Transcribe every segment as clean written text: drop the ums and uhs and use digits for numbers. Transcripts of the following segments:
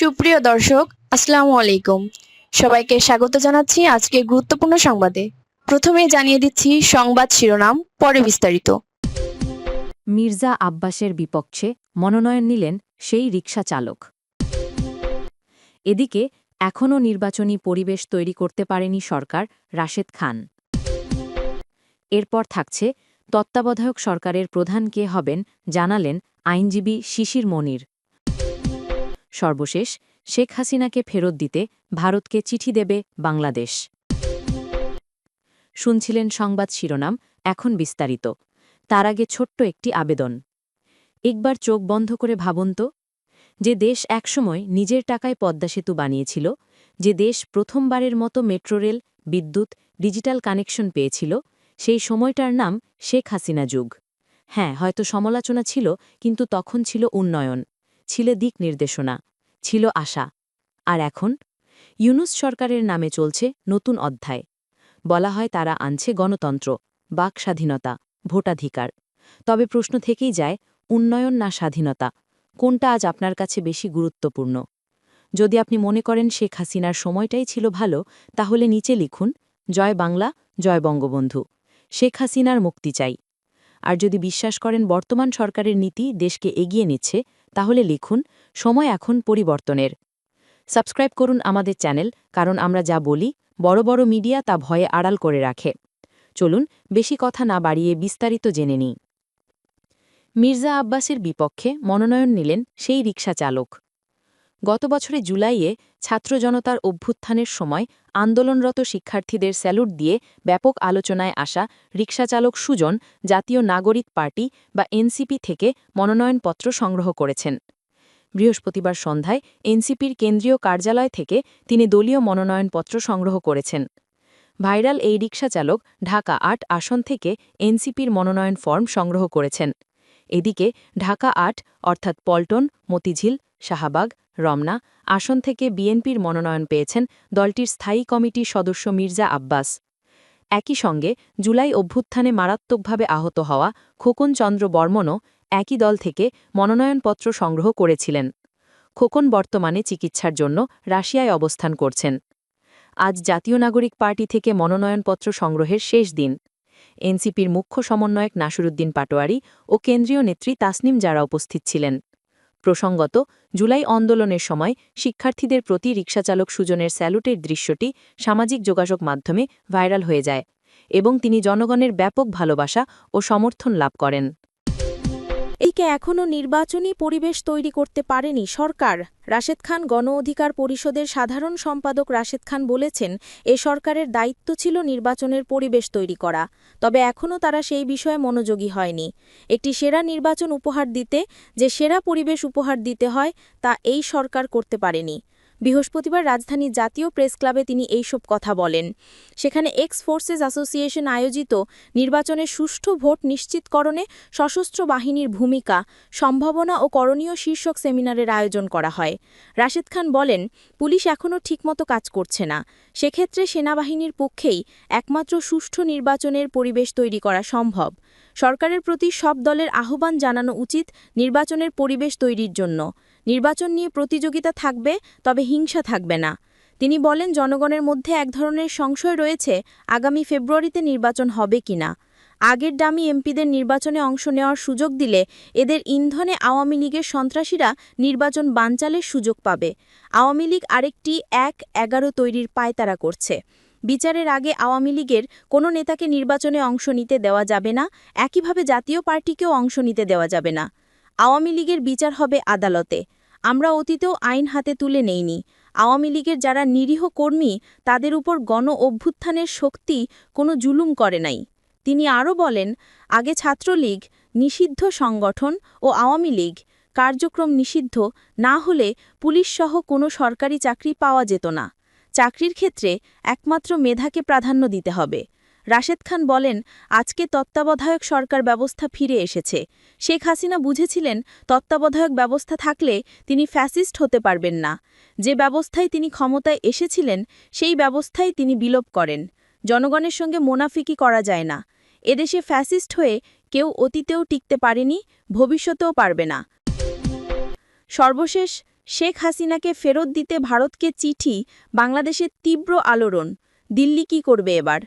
সুপ্রিয় দর্শক, আসসালামু আলাইকুম। সবাইকে স্বাগত জানাচ্ছি আজকে গুরুত্বপূর্ণ সংবাদে। প্রথমে জানিয়ে দিচ্ছি সংবাদ শিরোনাম, পরে বিস্তারিত। মির্জা আব্বাসের বিপক্ষে মনোনয়ন নিলেন সেই রিকশা চালক। এদিকে এখনও নির্বাচনী পরিবেশ তৈরি করতে পারেনি সরকার, রাশেদ খান। এরপর থাকছে তত্ত্বাবধায়ক সরকারের প্রধান কে হবেন জানালেন আইনজীবী শিশির মনির। সর্বশেষ শেখ হাসিনাকে ফেরত দিতে ভারতকে চিঠি দেবে বাংলাদেশ। শুনছিলেন সংবাদ শিরোনাম, এখন বিস্তারিত। তার আগে ছোট্ট একটি আবেদন। একবার চোখ বন্ধ করে ভাবুন তো, যে দেশ একসময় নিজের টাকায় পদ্মা সেতু বানিয়েছিল, যে দেশ প্রথমবারের মতো মেট্রো রেল, বিদ্যুৎ, ডিজিটাল কানেকশন পেয়েছিল, সেই সময়টার নাম শেখ হাসিনা যুগ। হ্যাঁ, হয়তো সমালোচনা ছিল, কিন্তু তখন ছিল উন্নয়ন, ছিল দিক নির্দেশনা, ছিল আশা। আর এখন ইউনূস সরকারের নামে চলছে নতুন অধ্যায়। বলা হয় তারা আনছে গণতন্ত্র, বাক স্বাধীনতা, ভোটাধিকার। তবে প্রশ্ন থেকেই যায়, উন্নয়ন না স্বাধীনতা, কোনটা আজ আপনার কাছে বেশি গুরুত্বপূর্ণ? যদি আপনি মনে করেন শেখ হাসিনার সময়টাই ছিল ভালো, তাহলে নিচে লিখুন, জয় বাংলা, জয় বঙ্গবন্ধু, শেখ হাসিনার মুক্তি চাই। আর যদি বিশ্বাস করেন বর্তমান সরকারের নীতি দেশকে এগিয়ে নিচ্ছে, তাহলে লিখুন, সময় এখন পরিবর্তনের। সাবস্ক্রাইব করুন আমাদের চ্যানেল, কারণ আমরা যা বলি বড় বড় মিডিয়া তা ভয়ে আড়াল করে রাখে। চলুন বেশি কথা না বাড়িয়ে বিস্তারিত জেনে নিই। মির্জা আব্বাসের বিপক্ষে মনোনয়ন নিলেন সেই রিকশা চালক। গত বছরে জুলাইয়ে ছাত্র জনতার অভ্যুত্থানের সময় আন্দোলনরত শিক্ষার্থীদের স্যালুট দিয়ে ব্যাপক আলোচনায় আসা রিকশাচালক সুজন জাতীয় নাগরিক পার্টি বা এনসিপি থেকে মনোনয়নপত্র সংগ্রহ করেছেন। বৃহস্পতিবার সন্ধ্যায় এনসিপির কেন্দ্রীয় কার্যালয় থেকে তিনি দলীয় মনোনয়নপত্র সংগ্রহ করেছেন। ভাইরাল এই রিকশাচালক ঢাকা ৮ আসন থেকে এনসিপির মনোনয়ন ফর্ম সংগ্রহ করেছেন। এদিকে ঢাকা ৮ অর্থাৎ পল্টন, মতিঝিল, শাহবাগ, রমনা আসন থেকে বিএনপির মনোনয়ন পেয়েছেন দলটির স্থায়ী কমিটির সদস্য মির্জা আব্বাস। একই সঙ্গে জুলাই অভ্যুত্থানে মারাত্মকভাবে আহত হওয়া খোকন চন্দ্র বর্মনও একই দল থেকে মনোনয়নপত্র সংগ্রহ করেছিলেন। খোকন বর্তমানে চিকিৎসার জন্য রাশিয়ায় অবস্থান করছেন। আজ জাতীয় নাগরিক পার্টি থেকে মনোনয়নপত্র সংগ্রহের শেষ দিন। এনসিপির মুখ্য সমন্বয়ক নাসিরুদ্দিন পাটোয়ারি ও কেন্দ্রীয় নেত্রী তাসনিম জারা উপস্থিত ছিলেন। প্রসঙ্গত, জুলাই আন্দোলনের সময় শিক্ষার্থীদের প্রতি রিকশাচালক সুজনের স্যালুটের দৃশ্যটি সামাজিক যোগাযোগ মাধ্যমে ভাইরাল হয়ে যায় এবং তিনি জনগণের ব্যাপক ভালোবাসা ও সমর্থন লাভ করেন। এইকে এখনও নির্বাচনী পরিবেশ তৈরি করতে পারেনি সরকার। রাশেদ খান গণ অধিকার পরিষদের সাধারণ সম্পাদক রাশেদ খান বলেছেন, এ সরকারের দায়িত্ব ছিল নির্বাচনের পরিবেশ তৈরি করা, তবে এখনও তারা সেই বিষয়ে মনোযোগী হয়নি। একটি সেরা নির্বাচন উপহার দিতে যে সেরা পরিবেশ উপহার দিতে হয়, তা এই সরকার করতে পারেনি। বৃহস্পতিবার রাজধানীর জাতীয় প্রেস ক্লাবে তিনি এইসব কথা বলেন। সেখানে এক্স ফোর্সেস অ্যাসোসিয়েশন আয়োজিত নির্বাচনের সুষ্ঠু ভোট নিশ্চিতকরণে সশস্ত্র বাহিনীর ভূমিকা, সম্ভাবনা ও করণীয় শীর্ষক সেমিনারের আয়োজন করা হয়। রাশেদ খান বলেন, পুলিশ এখনও ঠিকমতো কাজ করছে না। সেক্ষেত্রে সেনাবাহিনীর পক্ষেই একমাত্র সুষ্ঠু নির্বাচনের পরিবেশ তৈরি করা সম্ভব। সরকারের প্রতি সব দলের আহ্বান জানানো উচিত নির্বাচনের পরিবেশ তৈরির জন্য। নির্বাচন নিয়ে প্রতিযোগিতা থাকবে, তবে হিংসা থাকবে না। তিনি বলেন, জনগণের মধ্যে এক ধরনের সংশয় রয়েছে আগামী ফেব্রুয়ারিতে নির্বাচন হবে কিনা। আগের ডামি এমপিদের নির্বাচনে অংশ নেওয়ার সুযোগ দিলে এদের ইন্ধনে আওয়ামী লীগের সন্ত্রাসীরা নির্বাচন বানচালের সুযোগ পাবে। আওয়ামী লীগ আরেকটি ১-১১ তৈরির পায়তারা করছে। বিচারের আগে আওয়ামী লীগের কোনো নেতাকে নির্বাচনে অংশ নিতে দেওয়া যাবে না, একইভাবে জাতীয় পার্টিকেও অংশ নিতে দেওয়া যাবে না। আওয়ামী লীগের বিচার হবে আদালতে। আমরা অতীতেও আইন হাতে তুলে নেইনি। আওয়ামী লীগের যারা নিরীহ কর্মী, তাদের উপর গণ অভ্যুত্থানের শক্তি কোনো জুলুম করে নাই। তিনি আরও বলেন, আগে ছাত্রলীগ নিষিদ্ধ সংগঠন ও আওয়ামী লীগ কার্যক্রম নিষিদ্ধ না হলে পুলিশসহ কোনো সরকারি চাকরি পাওয়া যেত না। চাকরির ক্ষেত্রে একমাত্র মেধাকে প্রাধান্য দিতে হবে। রাশেদ খান বলেন, আজকে তত্ত্বাবধায়ক সরকার ব্যবস্থা ফিরে এসেছে। শেখ হাসিনা বুঝেছিলেন তত্ত্বাবধায়ক ব্যবস্থা থাকলে তিনি ফ্যাসিস্ট হতে পারবেন না। যে ব্যবস্থায় তিনি ক্ষমতায় এসেছিলেন, সেই ব্যবস্থাই তিনি বিলোপ করেন। জনগণের সঙ্গে মোনাফিকি করা যায় না। এদেশে ফ্যাসিস্ট হয়ে কেউ অতীতেও টিকতে পারেনি, ভবিষ্যতেও পারবে না। সর্বশেষ শেখ হাসিনাকে ফেরত দিতে ভারতকে চিঠি, বাংলাদেশের তীব্র আলোড়ন। দিল্লি কি করবে এবার?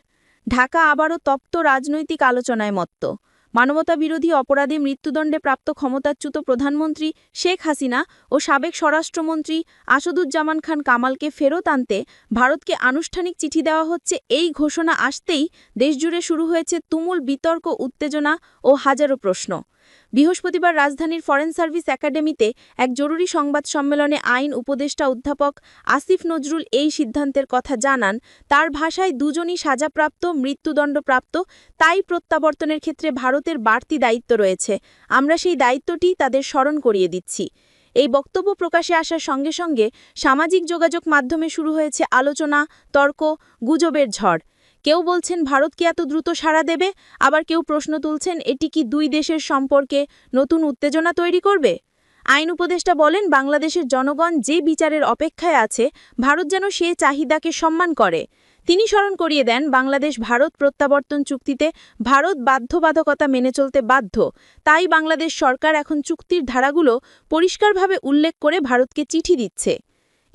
ঢাকা আবারও তপ্ত রাজনৈতিক আলোচনায় মত্ত। মানবতাবিরোধী অপরাধে মৃত্যুদণ্ডে প্রাপ্ত ক্ষমতাচ্যুত প্রধানমন্ত্রী শেখ হাসিনা ও সাবেক স্বরাষ্ট্রমন্ত্রী আসাদুজ্জামান খান কামালকে ফেরত আনতে ভারতকে আনুষ্ঠানিক চিঠি দেওয়া হচ্ছে। এই ঘোষণা আসতেই দেশজুড়ে শুরু হয়েছে তুমুল বিতর্ক, উত্তেজনা ও হাজারো প্রশ্ন। বৃহস্পতিবার রাজধানীর ফরেন সার্ভিস একাডেমিতে এক জরুরি সংবাদ সম্মেলনে আইন উপদেষ্টা অধ্যাপক আসিফ নজরুল এই সিদ্ধান্তের কথা জানান। তার ভাষায় দুজনই সাজাপ্রাপ্ত, মৃত্যুদণ্ডপ্রাপ্ত, তাই প্রত্যাবর্তনের ক্ষেত্রে ভারতের বাড়তি দায়িত্ব রয়েছে। আমরা সেই দায়িত্বটি তাদের স্মরণ করিয়ে দিচ্ছি। এই বক্তব্য প্রকাশে আসার সঙ্গে সঙ্গে সামাজিক যোগাযোগ মাধ্যমে শুরু হয়েছে আলোচনা, তর্ক, গুজবের ঝড়। কেউ বলছেন ভারত কি এত দ্রুত সাড়া দেবে, আবার কেউ প্রশ্ন তুলছেন এটি কি দুই দেশের সম্পর্কে নতুন উত্তেজনা তৈরি করবে। আইন উপদেষ্টা বলেন, বাংলাদেশের জনগণ যে বিচারের অপেক্ষায় আছে, ভারত যেন সে চাহিদাকে সম্মান করে। তিনি স্মরণ করিয়ে দেন, বাংলাদেশ ভারত প্রত্যাবর্তন চুক্তিতে ভারত বাধ্যবাধকতা মেনে চলতে বাধ্য। তাই বাংলাদেশ সরকার এখন চুক্তির ধারাগুলো পরিষ্কারভাবে উল্লেখ করে ভারতকে চিঠি দিচ্ছে।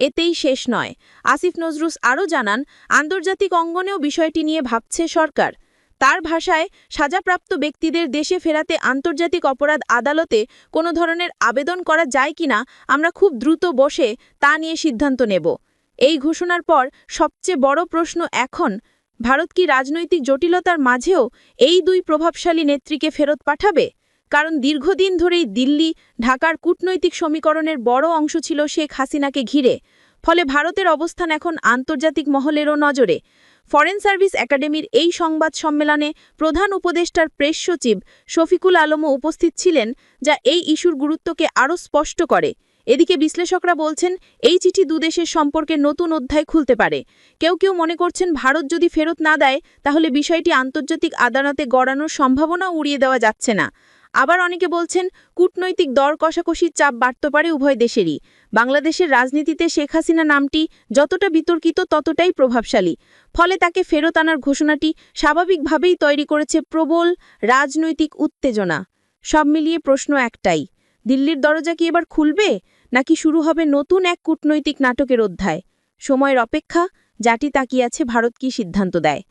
এতেই শেষ নয়। আসিফ নজরুল আরও জানান, আন্তর্জাতিক অঙ্গনেও বিষয়টি নিয়ে ভাবছে সরকার। তার ভাষায়, সাজাপ্রাপ্ত ব্যক্তিদের দেশে ফেরাতে আন্তর্জাতিক অপরাধ আদালতে কোনো ধরনের আবেদন করা যায় কিনা আমরা খুব দ্রুত বসে তা নিয়ে সিদ্ধান্ত নেব। এই ঘোষণার পর সবচেয়ে বড় প্রশ্ন এখন, ভারত কি রাজনৈতিক জটিলতার মাঝেও এই দুই প্রভাবশালী নেত্রীকে ফেরত পাঠাবে? কারণ দীর্ঘদিন ধরেই দিল্লি, ঢাকার কূটনৈতিক সমীকরণের বড় অংশ ছিল শেখ হাসিনাকে ঘিরে। ফলে ভারতের অবস্থান এখন আন্তর্জাতিক মহলেরও নজরে। ফরেন সার্ভিস একাডেমির এই সংবাদ সম্মেলনে প্রধান উপদেষ্টার প্রেস সচিব শফিকুল আলমও উপস্থিত ছিলেন, যা এই ইস্যুর গুরুত্বকে আরও স্পষ্ট করে। এদিকে বিশ্লেষকরা বলছেন, এই চিঠি দুদেশের সম্পর্কে নতুন অধ্যায় খুলতে পারে। কেউ কেউ মনে করছেন, ভারত যদি ফেরত না দেয় তাহলে বিষয়টি আন্তর্জাতিক আদালতে গড়ানোর সম্ভাবনা উড়িয়ে দেওয়া যাচ্ছে না। আবার অনেকে বলছেন, কূটনৈতিক দর কষাকষির চাপ বাড়তে পারে উভয় দেশেরই। বাংলাদেশের রাজনীতিতে শেখ হাসিনা নামটি যতটা বিতর্কিত ততটাই প্রভাবশালী। ফলে তাকে ফেরত আনার ঘোষণাটি স্বাভাবিকভাবেই তৈরি করেছে প্রবল রাজনৈতিক উত্তেজনা। সব মিলিয়ে প্রশ্ন একটাই, দিল্লির দরজা কি এবার খুলবে, নাকি শুরু হবে নতুন এক কূটনৈতিক নাটকের অধ্যায়? সময়ের অপেক্ষা, যাটি তাকিয়ে আছে ভারত কি সিদ্ধান্ত দেয়।